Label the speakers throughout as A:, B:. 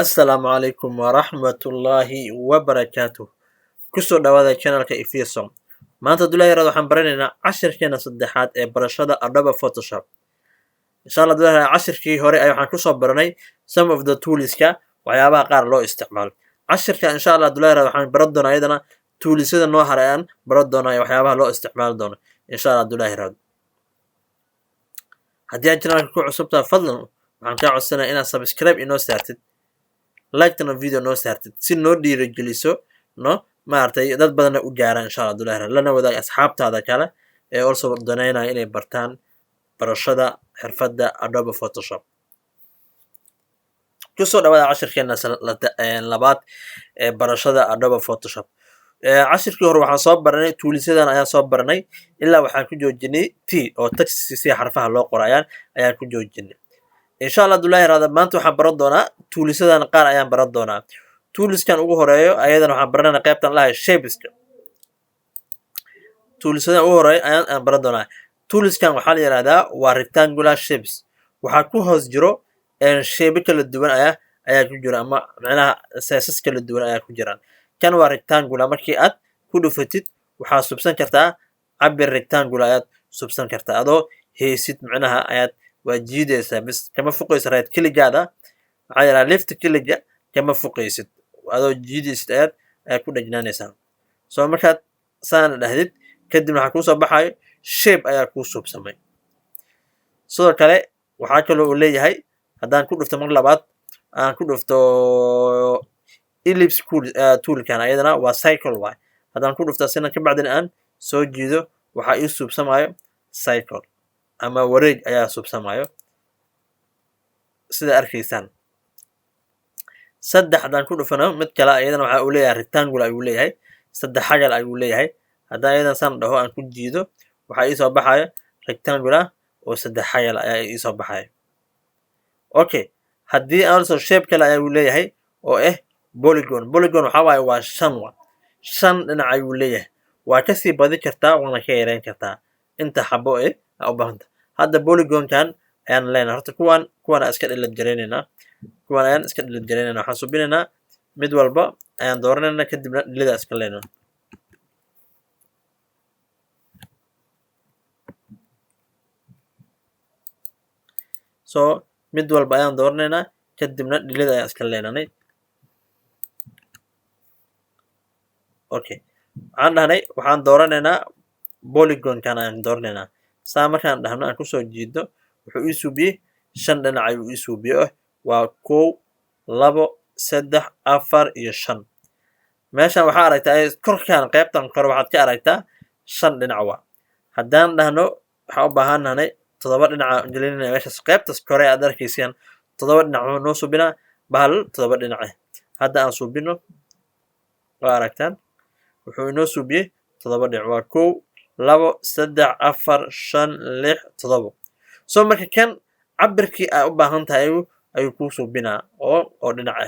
A: Assalaamu calaykum waraxmatullaahi wabarakaatuh. Kusoo dhawaada channelka Efeson. Maanta dulayarada waxaan baranaynaa cashirkeena saddexaad ee barashada Adobe Photoshop. Insha Allah dulayarada cashirkii hore waxaan kusoo baranay some of the toolska waxyaabaha qaar loo isticmaalo. Cashirka insha Allah dulayarada waxaan baran doonaa iyadana toolsada noo harayaan baran doonaa waxyaabaha loo isticmaali doono insha Allah dulayarada. Haddii aad channelka ku cusubtahay fadlan waxaan kaa codsanayaa inaad subscribe inoo saartid like-tana video noo saartid si noo dhiirigeliso maartay dad badan u gaaraan insha Allah dulayarada lana wadaag asxaabtaada kale ee also doonayaan inay bartaan barashada xirfadda Adobe Photoshop. Kusoo dhawaada cashirkeena labaad ee barashada Adobe Photoshop. Cashirkii hore waxaan soo baranay toolsadan ayaan soo baranay ilaa waxaan ku joojinay T oo text si xarfaha loo qorayaan ayaan ku joojinay. insha Allah dulayarada maanta waxaan baran doonaa toolsadan qaar ayaan baran doonaa. toolskan ugu horeeyo ayadana waxaan baranaa qaybtan lahayd shapeska. toolsadan ugu horeeyo ayaan baran doonaa. toolskan waxaa la yiraahdaa waa rectangular shapes. waxaa ku hoos jiro shape kala duwan ayaa ku jira ama macnaha sizes kala duwan ayaa ku jiraan. kan waa rectangular markii aad ku dhufatid waxaa subsan kartaa cabir rectangular ayaad subsan kartaa adoo heesid macnaha ayaad waa jiidaysaa bis kama fuqaysid right kiligaada waxaa yiraahdaa left kiliga kama fuqaysid adoo jiidaysid ayaad ku dhajnaanaysaa. soo markaad saan dhahdid kadib waxaa kusoo baxayo shape ayaa kuu subsamay. sidoo kale waxaa kaloo uu leeyahay haddaan ku dhufto mar labaad aan ku dhufto ellipse toolkan ayadana waa cycle waay. haddaan ku dhufto sina ka bacdina aan soo jiido waxaa ii subsamayo cycle ama wareeg ayaa subsamayo sida arkaysaan. saddex haddaan ku dhufano mid kale ayadana waxaa uu leeyahay rectangular ayuu leeyahay saddex xagal ayuu leeyahay. haddaan ayadan saan dhaho aan ku jiido waxaa ii soo baxayo rectangular oo saddex xagal ayaa ii soo baxayo. okay haddii also shape kale ayuu leeyahay oo polygon. polygon waxaa waaye waa shan dhinac ayuu leeyahay. waa kasii badi kartaa waana ka yareyn kartaa inta xabo u baahanta. hadda polygonkan ayaan leenahay horta kuwan iska dhilad jareynaynaa waxaan subinaynaa mid walba ayaan dooranaynaa kadibna dhilida iska leenahay. so mid walba ayaan dooranaynaa kadibna dhilida ayaan iska leenahay. okay waxaan dhahnay waxaan dooranaynaa polygonkan ayaan dooranaynaa. saa markaan dhahno aan kusoo jiidno wuxuu ii suubiyey shan dhinac ayuu ii suubiyey waa 1 2 3 4 iyo 5. meeshan waxaa aragtaa korkaan qaybtan kore waxaad ka aragtaa shan dhinac waa. haddaan dhahno waxaan u baahannahay 7 dhinac gelinayna meeshaas qaybtas kore aad arkaysaan 7 dhinac wuxuu noo suubinaa bahal 7 dhinac hadda aan suubino waa aragtaan wuxuu inoo suubiyey 7 dhinac waa 1 2 3 4 5 6 7. soo marka kan cabirkii aad u baahan tahay ayuu kuu suubinaa oo dhinac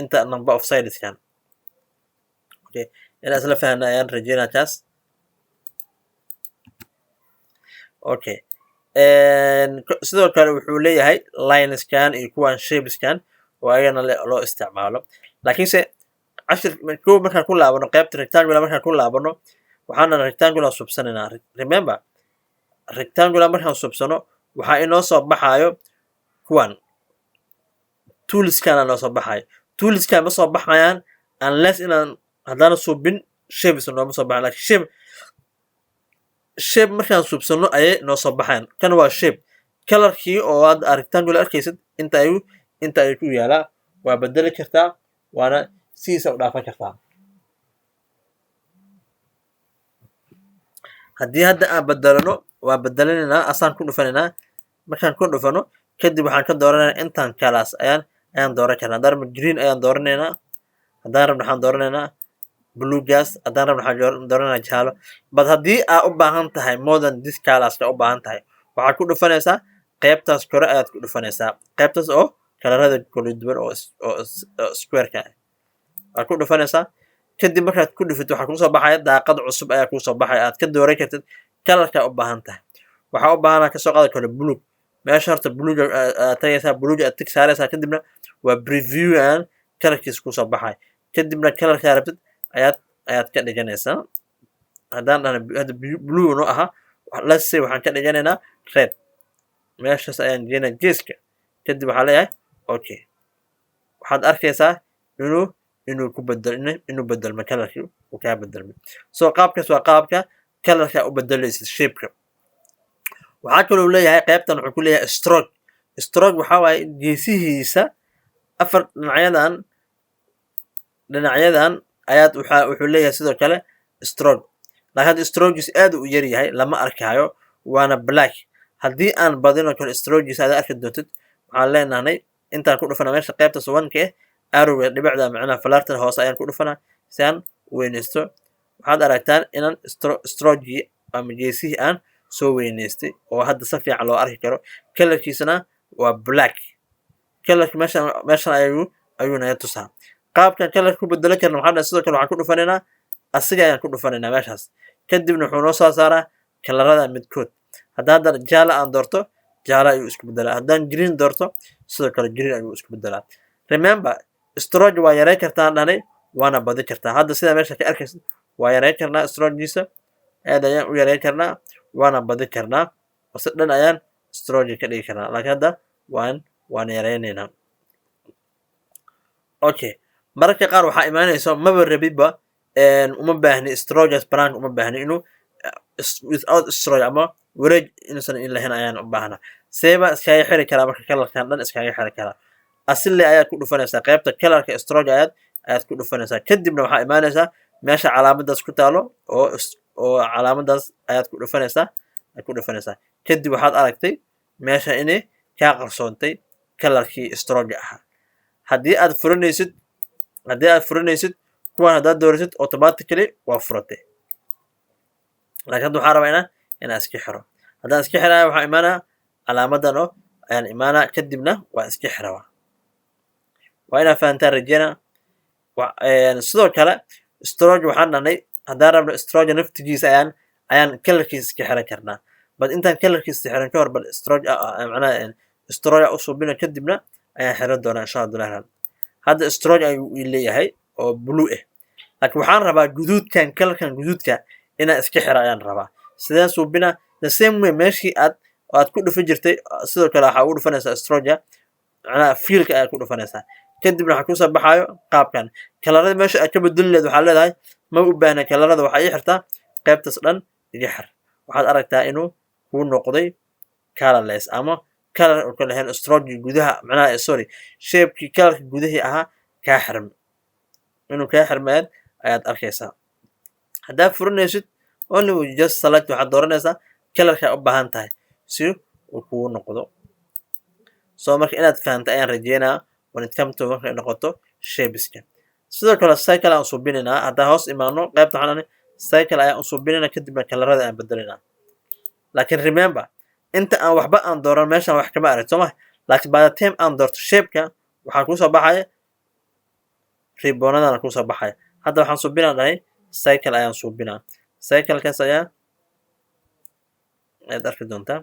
A: inta number of sideskan. okay inaan isla fahanay ayaan rajeynaa taas. okay sidoo kale wuxuu leeyahay lineskan iyo kuwan shapeskan oo ayagana loo isticmaalo. laakiinse cashir markaan ku laabano qaybta rectangular markaan ku laabano waxaana rectangular subsanaynaa. remember rectangular markaan subsano waxaa inoo soo baxayo kuwan toolskan inoo soo baxayo. toolskan ma soo baxayaan unless inaan haddana subin shapes nooma soo baxaan. laakiin shape markaan subsano ayay noo soo baxayaan. kan waa shape colorkii oo aad rectangular arkaysid inta ay ku yaalaa waa bedeli kartaa waana sidiisa u dhaafan kartaa. haddii hadda aan bedelano waa bedelinaynaa asaan ku dhufanaynaa. markaan ku dhufano kadib waxaan ka dooranaynaa intaan kalaas ayaan dooran karnaa. haddaan rabno green ayaan dooranaynaa. haddaan rabno waxaan dooranaynaa blue gas. haddaan rabno waxaan dooranaynaa jaalo. bad haddii aad u baahan tahay more than this colorska u baahan tahay waxaad ku dhufanaysaa qaybtaas kore ayaad ku dhufanaysaa qaybtaas oo kalarada kala duwan oo squareka waad ku dhufanaysaa. kadib markaad ku dhufid waxaa kusoo baxaya daaqad cusub ayaa kusoo baxaya aad ka dooran kartid kalarka u baahan tahay. waxaa u baahanaa kasoo qaadi karo blue meesha horta buluuga tagaysaa buluuga aad tig saaraysaa kadibna waa preview and kalarkiisa kusoo baxay kadibna kalarkaa rabtid ayaad ka dhiganaysaa haddaan dhahna hadda blue noo aha let's say waxaan ka dhiganaynaa red meeshaas ayaan geenaa geeska kadib waxaa leeyahay okay waxaad arkaysaa inuu bedelmo kalarkii uu kaa bedelmay so qaabkaas waa qaabka kalarka u bedelaysid shapeka waxaa kaloo leeyahay qaybtan wuxuu ku leeyahay stroke waxaa waaye geesihiisa afar dhinacyadan ayaad wuxuu leeyahay sidoo kale stroke laakiin hadda strogiis aad u yar yahay lama arkaayo waana black haddii aan badino kale strogiis aad arki doontid waxaan leenahay intaan ku dhufana meesha qaybta subanka arrowga dhibicda macnaha falaartan hoose ayaan ku dhufanaa si aan weynaysto waxaad aragtaan inaan strogi ama geesihii aan soo weynaystay oo hadda si fiican loo arki karo kalarkiisana waa black kalarka meeshan ayuu naga tusaa qaabkan kalarka ku bedelo karna waxaa sidoo kale waxaan ku dhufanaynaa asiga ayaan ku dhufanaynaa meeshaas kadibna wuxuu noo soo saaraa kalarada midkood haddaan jaala aan doorto jaala ayuu isku bedelaa haddaan green doorto sidoo kale green ayuu isku bedelaa remember stroge waa yareyn kartaa dhahnay waana badi kartaa hadda sidaa meesha ka arkaysid waa yareyn karnaa strogiisa aad ayaan u yareyn karnaa waana badi karnaa ose dhan ayaan stroge ka dhigi karnaa laakiin hadda waan yareynaynaa okay mararka qaar waxaa imaanaysa maba rabiba uma baahni stroges branch uma baahni inuu without stroge ama wareeg inuusan in lahayn ayaan u baahnaa seeba iskaga xiri karaa marka kalarkan dhan iskaga xiri karaa asile ayaad ku dhufanaysaa qaybta kalarka stroge ayaad ku dhufanaysaa kadibna waxaa imaanaysaa meesha calaamadaas ku taalo oo calaamadaas ayaad ku dhufanaysaa kadib waxaad aragtay meesha inay kaa qarsoontay kalarkii stroge ahaa haddii aad furanaysid kuwan haddaad doorisid automatically waa furatay laakiin hadda waxaa rabaa inaan iska xiro haddaan iska xiraya waxaa imaanaa calaamadan oo ayaan imaanaa kadibna waa iska xirawaa waa inaa fahantaan rajeyna sidoo kale stroge waxaan dhahnay haddaan rabno stroge naftigiisa ayaan kalarkiisa iska xiran karnaa bal intaan kalarkiisa xiran ka hor bal stroge u suubina kadibna ayaan xiran doonaa insha Allah hadda stroge ayuu leeyahay oo blue laakiin waxaan rabaa guduudkan kalarkan guduudka inaan iska xiro ayaan rabaa sideen suubina the same way meeshii aad ku dhufan jirtay sidoo kale waxaa ugu dhufanaysaa stroge macnaha fiilka ayaad ku dhufanaysaa kadibna waxaa kusoo baxaayo qaabkan kalarada meesha aad ka bedeli leed waxaa leedahay ma u baahna kalarada waxaa ii xirtaa qaybtaas dhan iga xir waxaad aragtaa inuu kuu noqday colorless ama kalar oo kale lahayn stroge gudaha macnaha shapekii kalarka gudahii ahaa kaa xirmay inuu kaa xirmayd ayaad arkaysaa haddaad furanaysid only just select waxaad dooranaysaa kalarka u baahan tahay si uu kugu noqdo soo marka inaad fahamta ayaan rajeynaa when it comes to markay noqoto shapeska sidoo kale cycle aan suubinaynaa haddaan hoos imaano qaybta waxaan cycle ayaan u suubinaynaa kadibna kalarada aan bedelaynaa laakiin remember inta aan waxba aan dooran meeshaan wax kama arag sooma laakiin by the time aan doorto shapeka waxaa kusoo baxaya ribbonadana kusoo baxaya hadda waxaan suubinaa dhahay cycle ayaan suubinaa cyclekaas ayaad arki doontaa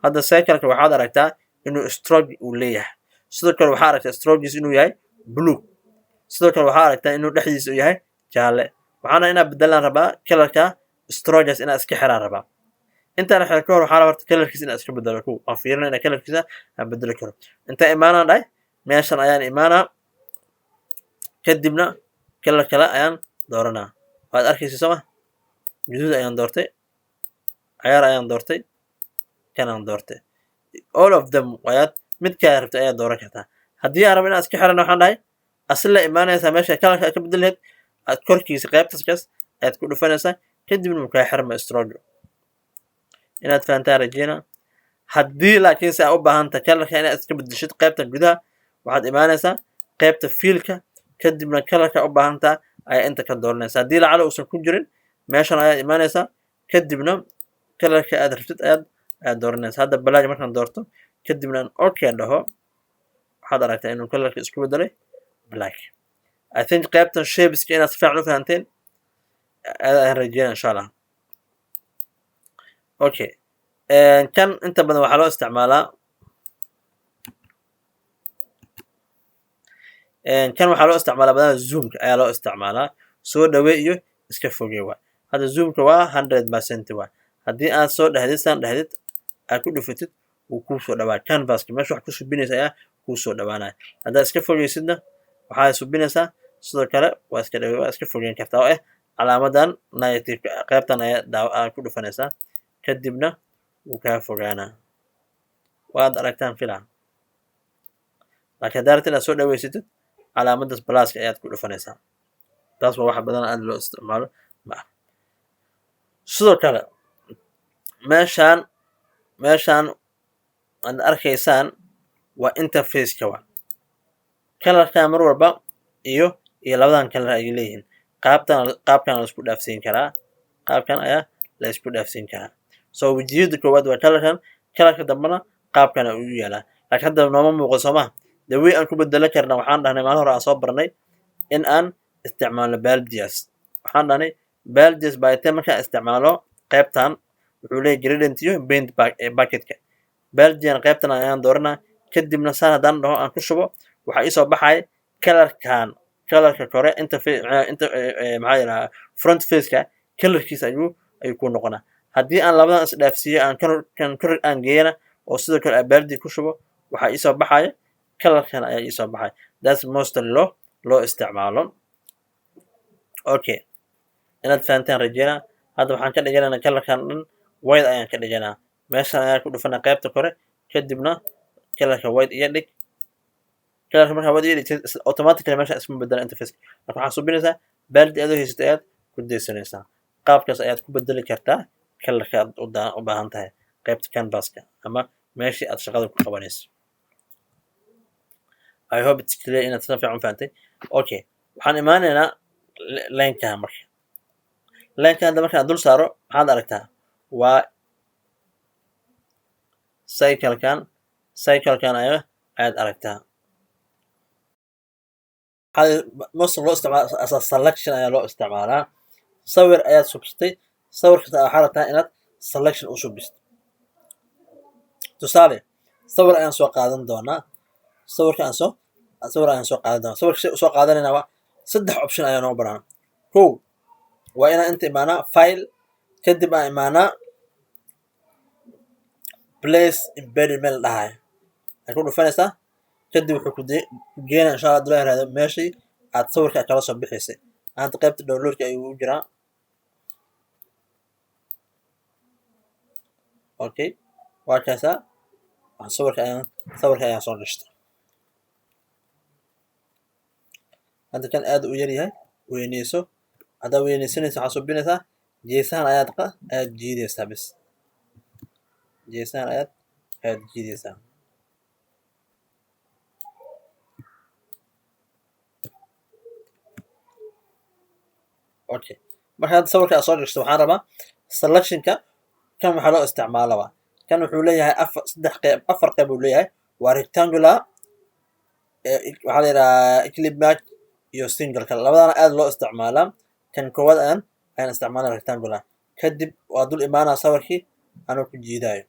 A: hadda cycleka waxaad aragtaa inuu stroge uu leeyahay sidoo kale waxaa aragtaa strogiis inuu yahay blue sidoo kale waxaa aragtaa inuu dhexdiisa uu yahay jaalle waxaana inaa bedelaan rabaa kalarka stroges inaa iska xiraan rabaa intaan xiro ka hor waxaa rabaa kalarkiisa inaa iska bedelo waan fiirina inaa kalarkiisa aan bedeli karo intaa imaanaan dhahay meeshan ayaan imaanaa kadibna kalar kale ayaan dooranaa waad arkaysa sooma guduud ayaan doortay cayaar ayaan doortay kanaan doortay all of them ayaad midkaa rabtay ayaad dooran kartaa haddii aan rabo inaad iska xiran waxaan dhahay asila imaanaysaa meesha kalarka aad ka bedeli lahayd aad korkiisa qaybtaskaas ayaad ku dhufanaysaa kadibna mukaa xirma stroge inaad fahantaan rajeyna haddii laakiinse aa u baahanta kalarka inaad iska bedeshid qaybta gudaha waxaad imaanaysaa qaybta fiilka kadibna kalarka u baahantaa ayaa inta ka dooranaysaa haddii lacala uusan ku jirin meeshan ayaad imaanaysaa kadibna kalarka aad rabtid ayaad dooranaysaa hadda black markaan doorto kadibna aan okay dhaho waxaad aragtaa inuu kalarka isku bedelay black I think qaybtan shapeska inaad si fiican u fahanteen ayaan rajeynaa insha Allah okay kan inta badan waxaa loo isticmaalaa kan waxaa loo isticmaalaa badanaa zoomka ayaa loo isticmaalaa soo dhawee iyo iska fogee waa hadda zoomka waa 100% waa haddii aad soo dhahdid saan dhahdid aad ku dhufatid wuu kuu soo dhawaa canvaska meesha wax ku subinaysa ayaa kuu soo dhawaanaya haddaad iska fogeysidna waxaad subinaysaa sidoo kale waa iska fogeyn kartaa oo calaamadan negative qaybtan ayaa ku dhufanaysaa kadibna wuu kaa fogaanaa waad aragtaan filan laakiin haddaad rabtid inaad soo dhaweysatid calaamadaas balaaska ayaad ku dhufanaysaa taas waa wax badan aad loo isticmaalo sidoo kale meeshaan aad arkaysaan waa interfaceka waa kalarkan mar walba iyo labadan kalar ay leeyihiin qaabkan la isku dhaafsiin karaa qaabkan ayaa la isku dhaafsiin karaa soo wejiyada koowaad waa kalarka dambena qaabkan uu yaalaa laakiin hadda nooma muuqo sooma the way aan ku bedelan karna waxaan dhahnay maalin hore aan soo barnay in aan isticmaalno baldias waxaan dhahnay baldias baaytee markaan isticmaalo qaybtan wuxuu leeyahay gradient iyo paint bucketka baldian qaybtan ayaan dooranaa kadibna saan haddaan dhaho aan ku shubo waxaa iisoo baxay kalarka kore maxaa yidhahaa front faceka kalarkiisa ayuu ku noqonaa haddii aan labadan isdhaafsiiyo kan kor aan geeyana oo sidoo kale baldi ku shubo waxaa iisoo baxaya kalarkan ayaa iisoo baxay that's mostly loo isticmaalo okay inaad fahantaan rajeynaa hadda waxaan ka dhiganaa kalarkan dhan white ayaan ka dhiganaa meeshan ayaan ku dhufanaa qaybta kore kadibna kalarka white iyo dhig kalarka markaa white iyo dhig automatically meesha isma bedela interface marka waxaad subinaysaa baldi aad u haysata ayaad ku daysanaysaa qaabkaas ayaad ku bedeli kartaa kalarka aad u baahan tahay qaybta canvaska ama meeshii aad shaqada ku qabanayso I hope it's clear inaad si fiican fahantay okay waxaan imaanaynaa linkan marka linkan hadda markaan dul saaro maxaad aragtaa waa cyclekan ayaad aragtaa most loo isticmaala as a selection ayaa loo isticmaalaa sawir ayaad subsatay sawirkaas waxaa rabtaa inaad selection u subisto tusaale sawir ayaan soo qaadan doonaa sawir ayaan soo qaadan doonaa sawirka si soo qaadanayna waa 3 option ayaa noo banaan kow waa inaan inta imaanaa file kadib aan imaanaa place embedded meel dhahay ay ku dhufanaysaa kadib wuxuu ku geenaa insha Allah dulaa raado meeshii aad sawirka kala soo bixisay aanta qaybta downloadka ayuu u jiraa okay waa kaasa sawirka ayaan soo dhistay hadda kan aad u yar yahay weyneyso haddaa weyneysanaysa waxaa subinaysaa geesahan ayaad jiidaysaa bis geesahan ayaad jiidaysaa okay marka hadda sawirka aad soo dhigto waxaan rabaa selectionka kan waxaa loo isticmaalaa kan wuxuu leeyahay afar qayb uu leeyahay waa rectangular waxaa la yidhahaa eclipse iyo single kale labadana aad loo isticmaalaa kan koowaad ayaan isticmaalaa rectangular kadib waa dul imaanaa sawirkii anuu ku jiidaayo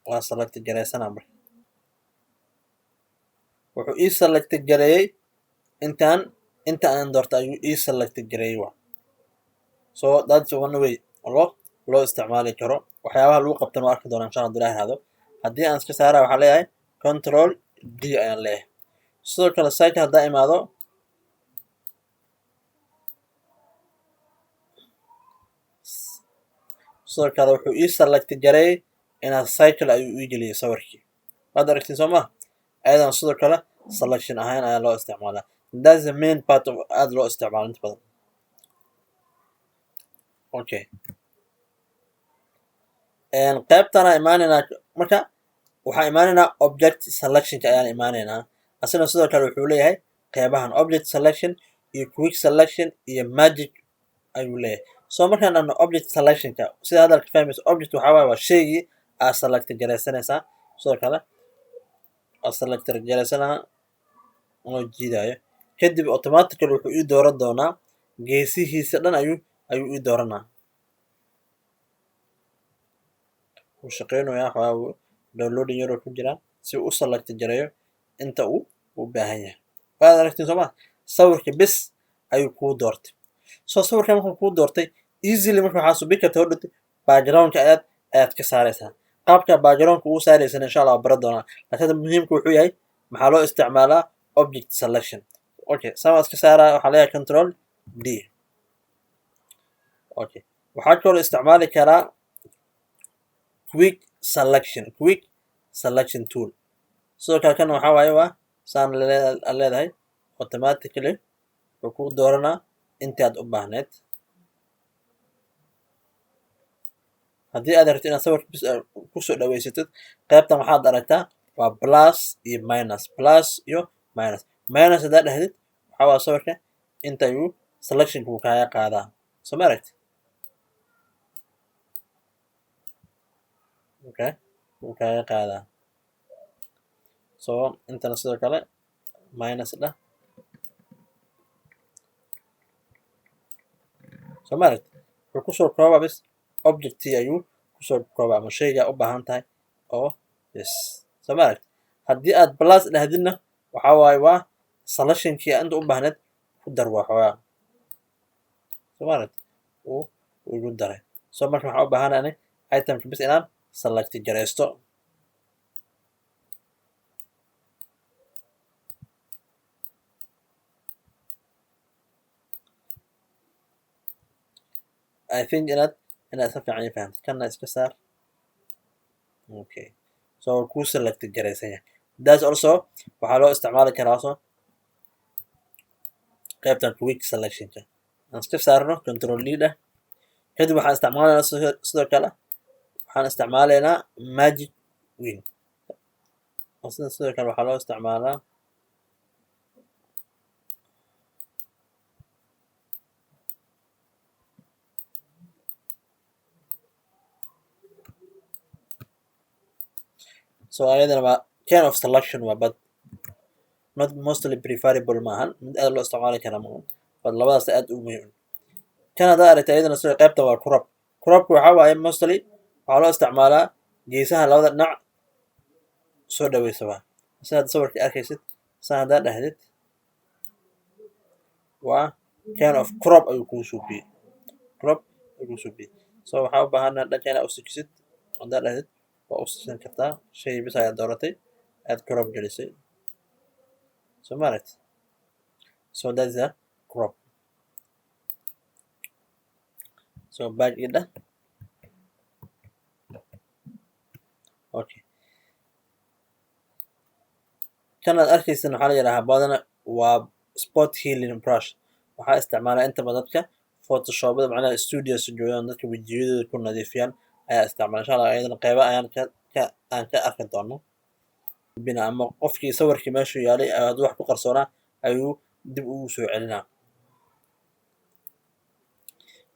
A: waa select gareysanaa marka wuxuu ii select gareeyey inta aan doorta ayuu ii select gareeyey waa so that's one way loo isticmaali karo waxyaabaha lagu qabtan oo arki doona insha Allah dulaa hado haddii aan iska saara waxaa leeyahay control D ayaan leeyahay sidoo kale cycle haddaa imaado sidoo kale wuxuu ii select gareeyey inaad cycle ayuu ii geliyay sawirkii waad aragtiin soo ma ayadan sidoo kale selection ahaan ayaa loo isticmaalaa that's the main part of aad loo isticmaalo inta badan okay qaybtana imaanaynaa marka waxaan imaanaynaa object selectionka ayaan imaanaynaa asina sidoo kale wuxuu leeyahay qeybahan object selection iyo quick selection iyo magic ayuu leeyahay so markaan dhahno object selectionka sida hadalka fahmayso object waxaa waaye waa shaygii aad select gareysanaysaa sidoo kale aad select gareysanaa oo jiidaayo kadib automatically wuxuu ii dooran doonaa geesihiisa dhan ayuu ii dooranaa wuu shaqeynayaa waxaa downloading yaroo ku jira si uu u select gareeyo inta uu u baahan yahay waad aragtiin soo ma sawirka bis ayuu kuu doortay soo sawirkan markuu kuu doortay easily marka waxaa subi karta hodhati backgroundka ayaad ka saaraysaa qaabka backgroundka ugu saaraysan insha allah waa bara doonaa laakiin muhiimka wuxuu yahay maxaa loo isticmaalaa object selection okay sama iska saaraa waxaa leeyahay control D okay waxaa kaloo isticmaali karaa quick selection tool sidoo kale kan waxaa waaye waa saan leedahay automatically wuxuu kuu dooranaa intii aad u baahneed haddii aad rabtid inaad sawirka bis kusoo dhaweysatid qaybtan waxaad aragtaa waa plus iyo minus haddaad dhahdid waxaa waa sawirka inta ayuu selectionka uu kaaga qaadaa soo ma aragti okay wuu kaaga qaadaa soo intana sidoo kale minus dhah soo ma aragti wuxuu kusoo koobaa bis objectii ayuu kusoo koobaa ama shaygaa u baahan tahay oo yes soo ma aragti haddii aad plus dhahdidna waxaa waaye waa selectionkii inta u baahneed ku dar waa xoogaa soo ma aragti uu igu daray soo marka waxaa u baahan ani itemka bis inaan select garaysto I think inaad si fiican ii fahamtay kana iska saar okay so kuu select garaysan yahay that's also waxaa loo isticmaali karaa also qaybtan quick selectionka aan iska saarno control D dheh kadib waxaan isticmaalaynaa sidoo kale waxaan isticmaalaynaa magic wing sidoo kale waxaa loo isticmaalaa so ayadana waa kind of selection waa but not mostly preferable maahan mid aad loo isticmaali karaa maahan but labadaas aad u muhiim kan haddaad aragtay ayadana sidoo qaybta waa crop waxaa waaye mostly waxaa loo isticmaalaa geesaha labada dhinac soo dhaweysa waa sidaad sawirka arkaysid saa haddaad dhahdid waa kind of crop ayuu kuu suubiyey so waxaa u baahanaa dhanka inaad u sikisid haddaad dhahdid waa u sikisan kartaa shay bis ayaad dooratay aad crop gelisay so ma aragti so that is a crop so back ida okay kan aad arkaysan waxaa la yidhahaa badana waa spot healing brush waxaa isticmaalaa inta badan dadka photoshopada macnaha studios joogaan dadka wejiyadooda ku nadiifiyaan ayaa isticmaala insha allah ayadana qeyba aan ka arki doono bina ama qofkii sawirkii meeshuu yaalay hadduu wax ku qarsoonaa ayuu dib ugu soo celinaa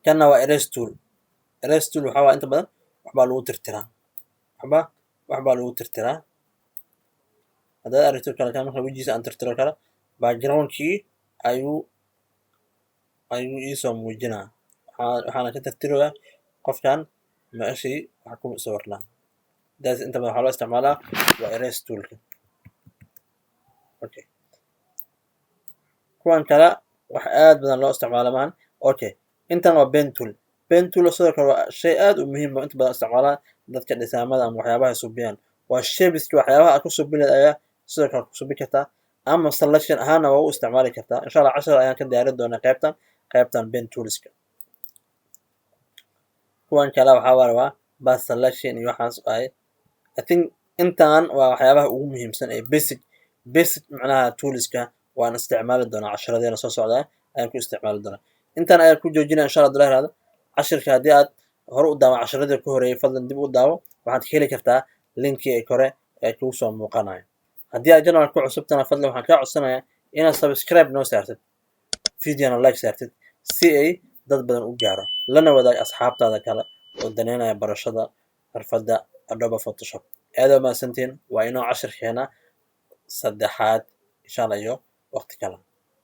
A: kanna waa erase tool waxaa waa inta badan waxbaa lagu tirtiraa haddaad aragto kale kan marka wejigiisa aan tirtiro kale backgroundkii ayuu iisoo muujinaa waxaana ka tirtiroyaa qofkan meeshii wax ku sawirnaa daas inta badan waxaa loo isticmaalaa waa erase toolka okay kuwan kale wax aad badan loo isticmaalo maan okay intan waa pen tool sidoo kale waa shay aad u muhiim inta badan isticmaalaa dadka dhisaamada ama waxyaabaha subiyaan waa shapeska waxyaabaha aad ku subin ayaa sidoo kale ku subi kartaa ama selection ahaana waa u isticmaali kartaa insha allah cashar ayaan ka diyaarin doonaa qaybtan pen toolska kuwan kale waxaa waa bas selection iyo waxaas ay I think intaan waa waxyaabaha ugu muhiimsan ee basic macnaha toolska waan isticmaali doonaa casharadeena soo socdaa ayaan ku isticmaali doonaa intaan ayaan ku joojinaa insha allah dulahraada cashirka haddii aad hore u daawo casharadii ku horeeyay fadlan dib u daawo waxaad heli kartaa linkii ay kore ee kugu soo muuqanayo haddii aad channel ku cusubtana fadlan waxaan kaa codsanayaa inaad subscribe noo saartid videona like saartid si ay dad badan u gaaro lana wadaag asxaabtaada kale oo daneynaya barashada xirfadda Adobe Photoshop aad u mahadsantiin waa inoo cashirkeena saddexaad insha allah iyo waqti kale